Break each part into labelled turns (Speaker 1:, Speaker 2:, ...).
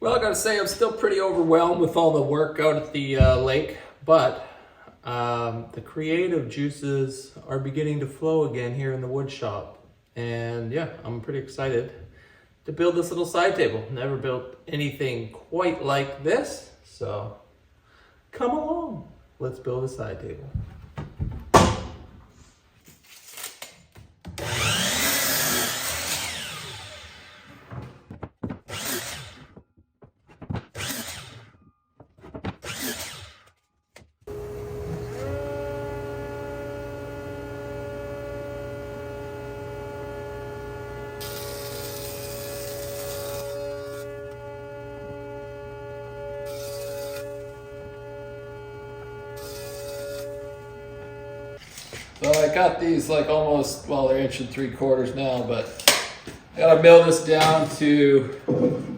Speaker 1: Well, I gotta say I'm still pretty overwhelmed with all the work out at the lake, but the creative juices are beginning to flow again here in the wood shop. And yeah, I'm pretty excited to build this little side table. Never built anything quite like this, so come along. Let's build a side table. So I got these like almost, well, they're 1 3/4 now, but I gotta mill this down to 1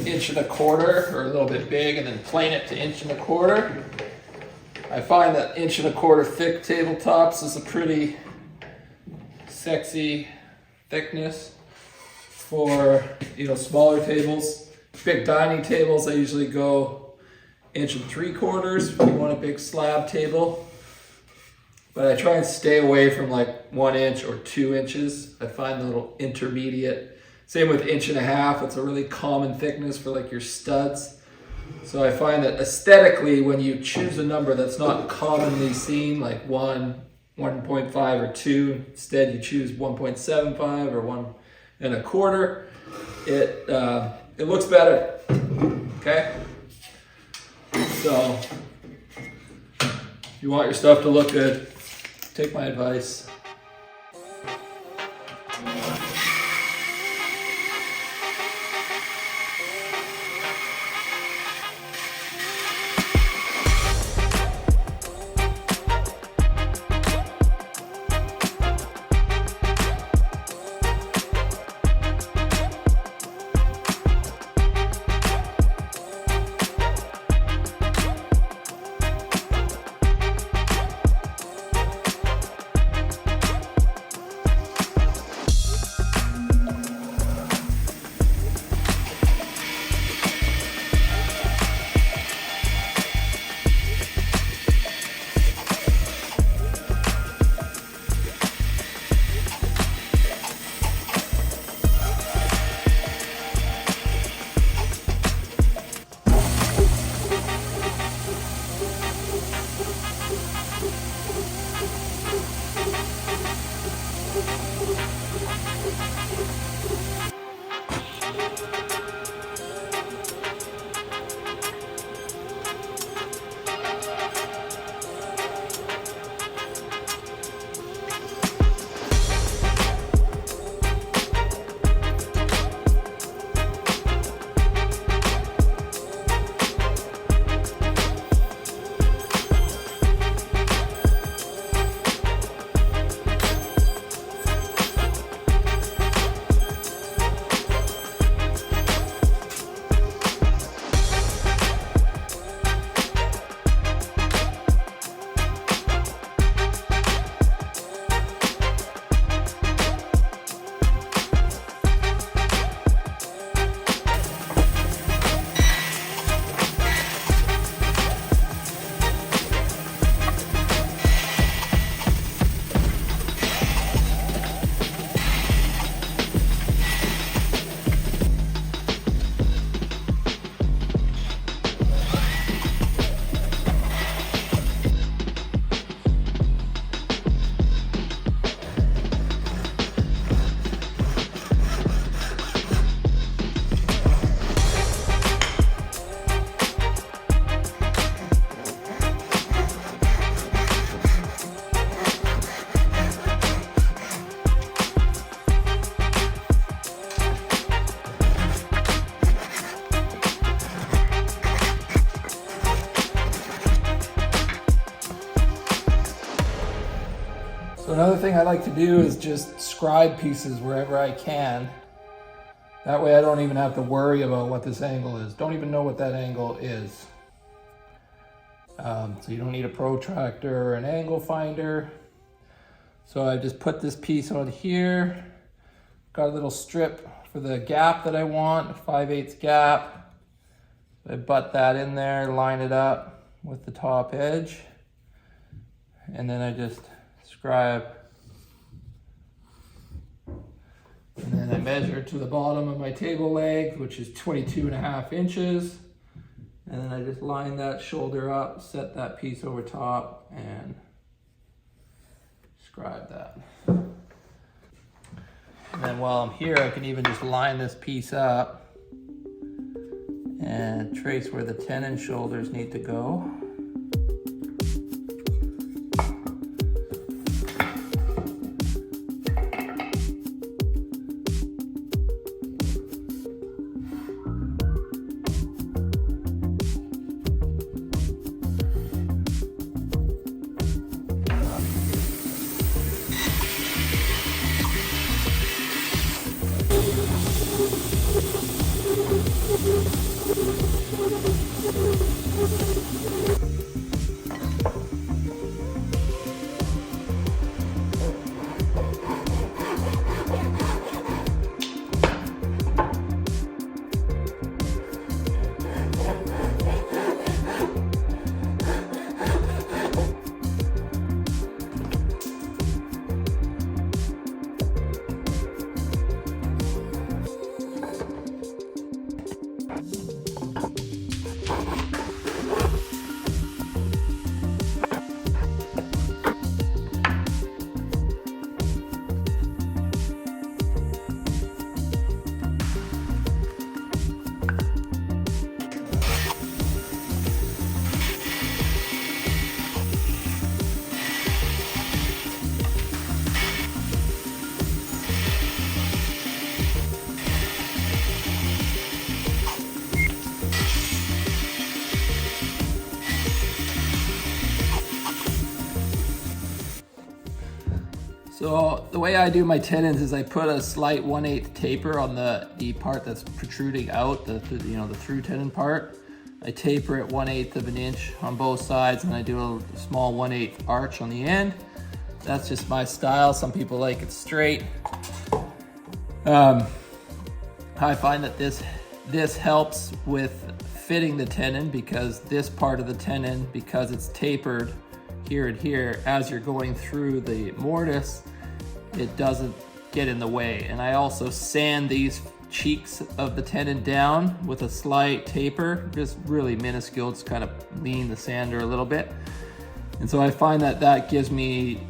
Speaker 1: 1/4 or a little bit big and then plane it to 1 1/4. I find that 1 1/4 thick tabletops is a pretty sexy thickness for, smaller tables. Big dining tables, I usually go 1 3/4 if you want a big slab table. But I try and stay away from like 1 inch or 2 inches. I find the little intermediate. Same with 1.5 inches. It's a really common thickness for like your studs. So I find that aesthetically, when you choose a number that's not commonly seen, like 1, 1.5 or 2, instead you choose 1.75 or 1 1/4, it looks better. Okay? So if you want your stuff to look good, take my advice. So another thing I like to do is just scribe pieces wherever I can. That way I don't even have to worry about what this angle is. Don't even know what that angle is. So you don't need a protractor or an angle finder. So I just put this piece on here. Got a little strip for the gap that I want, a 5/8 gap. I butt that in there, line it up with the top edge, and then I just scribe. And then I measure to the bottom of my table leg, which is 22.5 inches. And then I just line that shoulder up, set that piece over top, and scribe that. And then while I'm here, I can even just line this piece up and trace where the tenon shoulders need to go. So the way I do my tenons is I put a slight 1/8 taper on the part that's protruding out, the through tenon part. I taper it 1/8 of an inch on both sides, and I do a small 1/8 arch on the end. That's just my style. Some people like it straight. I find that this helps with fitting the tenon, because this part of the tenon, because it's tapered here and here, as you're going through the mortise, it doesn't get in the way. And I also sand these cheeks of the tenon down with a slight taper, just really minuscule, just kind of lean the sander a little bit. And so I find that gives me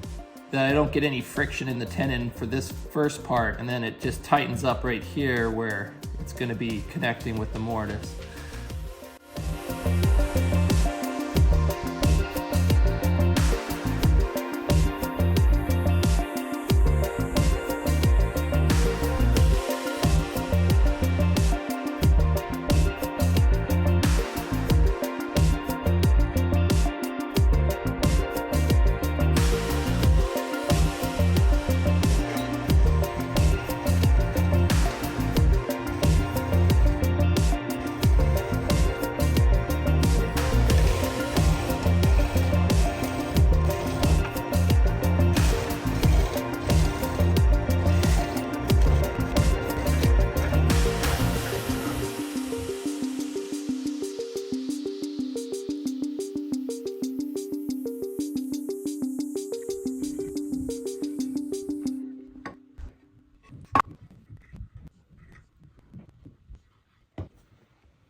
Speaker 1: that I don't get any friction in the tenon for this first part, and then it just tightens up right here where it's going to be connecting with the mortise.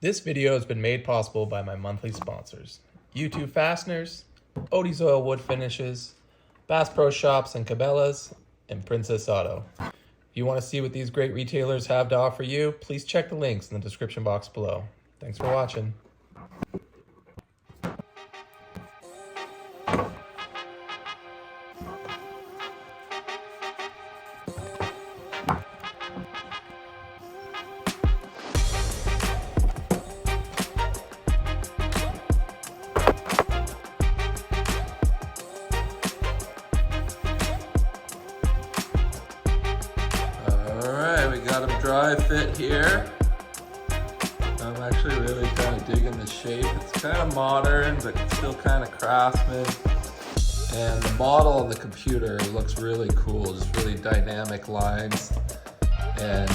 Speaker 2: This video has been made possible by my monthly sponsors: U2 Fasteners, Odie's Oil Wood Finishes, Bass Pro Shops and Cabela's, and Princess Auto. If you want to see what these great retailers have to offer you, please check the links in the description box below. Thanks for watching.
Speaker 1: Dry fit here. I'm actually really kind of digging the shape. It's kind of modern, but it's still kind of craftsman. And the model on the computer looks really cool, just really dynamic lines. And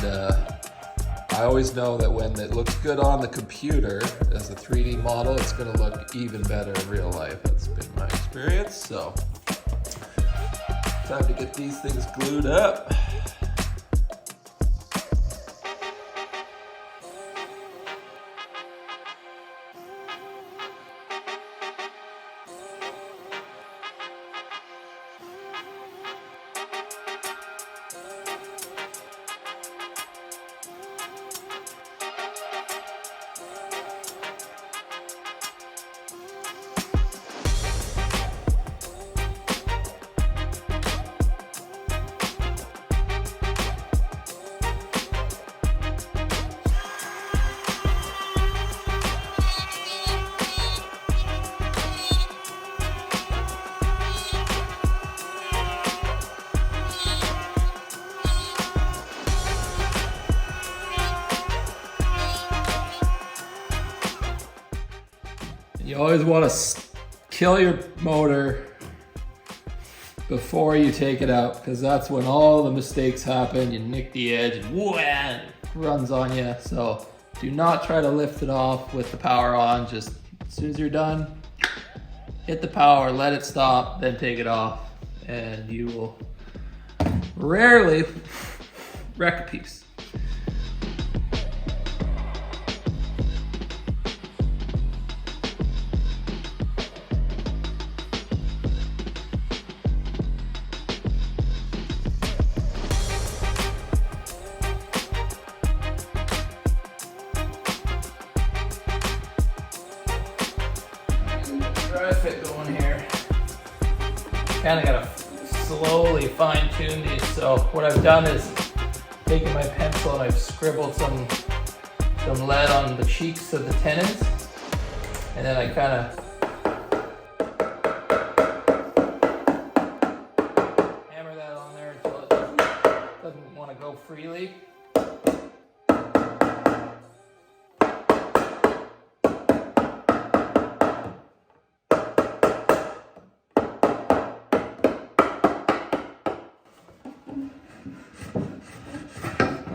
Speaker 1: I always know that when it looks good on the computer as a 3D model, it's gonna look even better in real life. That's been my experience. So, time to get these things glued up. You always want to kill your motor before you take it out, because that's when all the mistakes happen. You nick the edge and wham, it runs on you. So do not try to lift it off with the power on. Just as soon as you're done, hit the power, let it stop, then take it off, and you will rarely wreck a piece. Dry fit going here. Kind of gotta slowly fine tune these. So what I've done is taken my pencil and I've scribbled some lead on the cheeks of the tenons, and then I kind of hammer that on there until it doesn't want to go freely.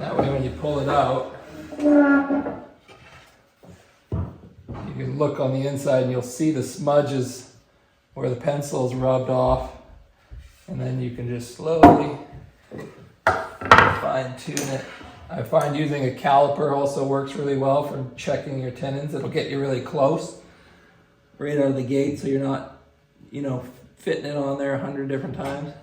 Speaker 1: That way when you pull it out, you can look on the inside and you'll see the smudges where the pencil's rubbed off, and then you can just slowly fine tune it. I find using a caliper also works really well for checking your tenons. It'll get you really close right out of the gate, so you're not, fitting it on there 100 different times.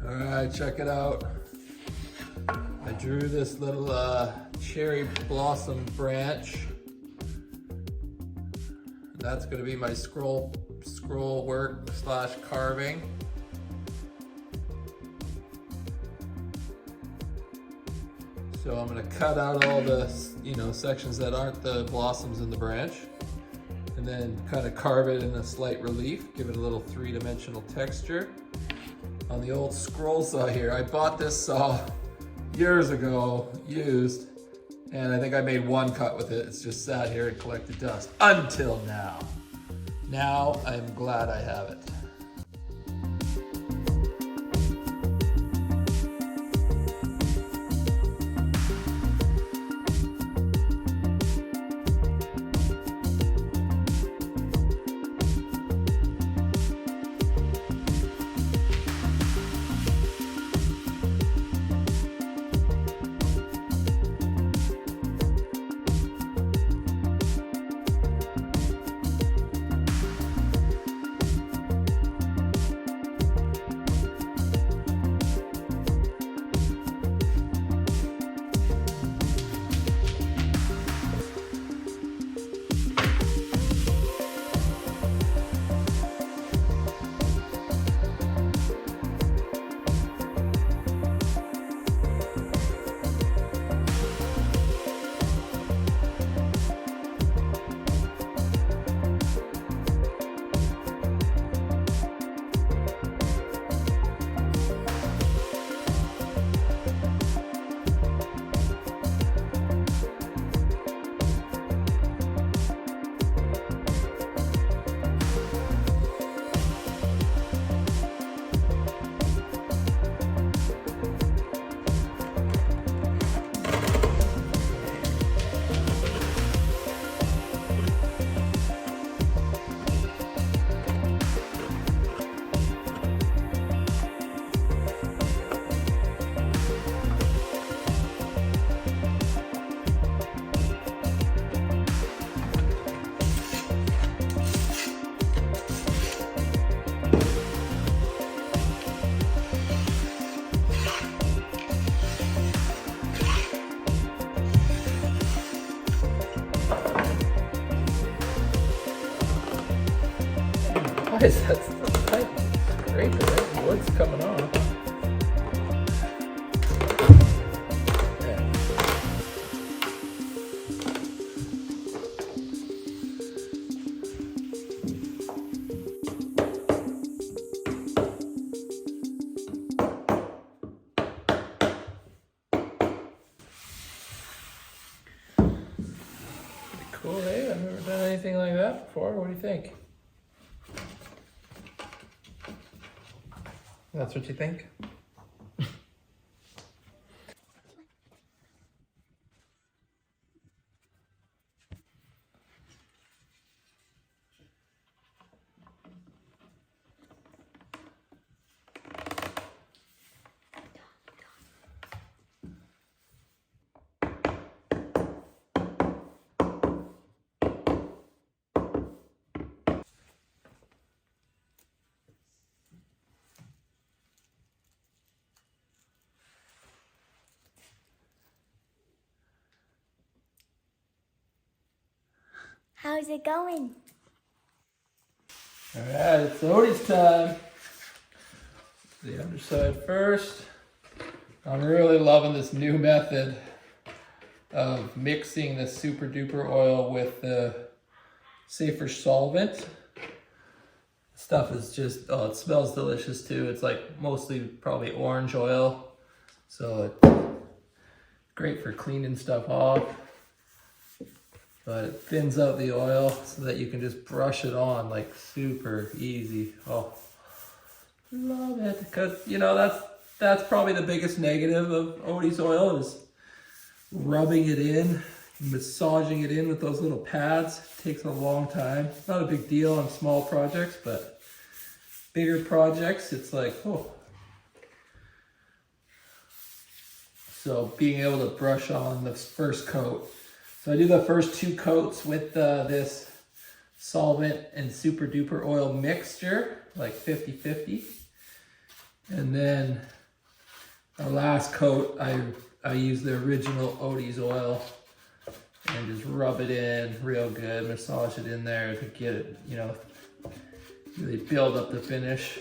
Speaker 1: Alright, check it out. I drew this little cherry blossom branch. That's going to be my scroll work / carving. So I'm going to cut out all the sections that aren't the blossoms in the branch, and then kind of carve it in a slight relief, give it a little 3-dimensional texture. On the old scroll saw here, I bought this saw years ago, used, and I think I made one cut with it. It's just sat here and collected dust until now. Now I'm glad I have it. Why is that so tight? Great, the wood's coming off. Cool, hey? I've never done anything like that before. What do you think?
Speaker 2: That's what you think?
Speaker 3: How's it going?
Speaker 1: Alright, it's Odie's time. The underside first. I'm really loving this new method of mixing the super duper oil with the safer solvent. Stuff is just, oh, it smells delicious too. It's like mostly probably orange oil. So it's great for cleaning stuff off. But it thins out the oil so that you can just brush it on like super easy. Oh, love it. Because, you know, that's probably the biggest negative of Odie's oil is rubbing it in, massaging it in with those little pads. It takes a long time. It's not a big deal on small projects, but bigger projects, it's like, oh. So being able to brush on the first coat. So I do the first 2 coats with this solvent and super duper oil mixture, like 50-50. And then the last coat, I use the original Odie's oil and just rub it in real good, massage it in there to get it, you know, really build up the finish.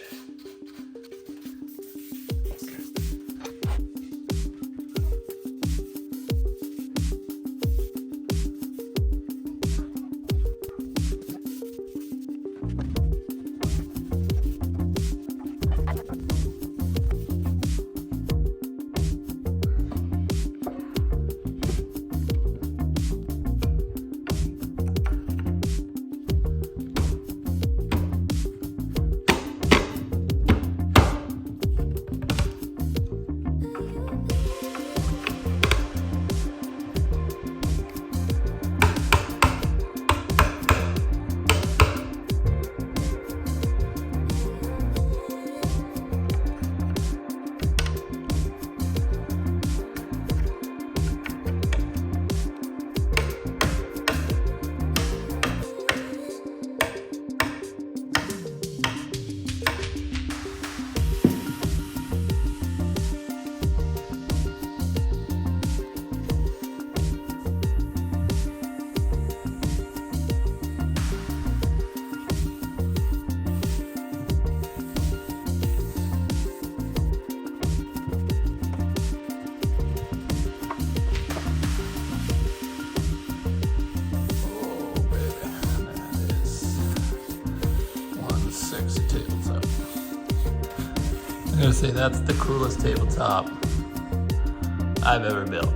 Speaker 1: I'm gonna say that's the coolest tabletop I've ever built.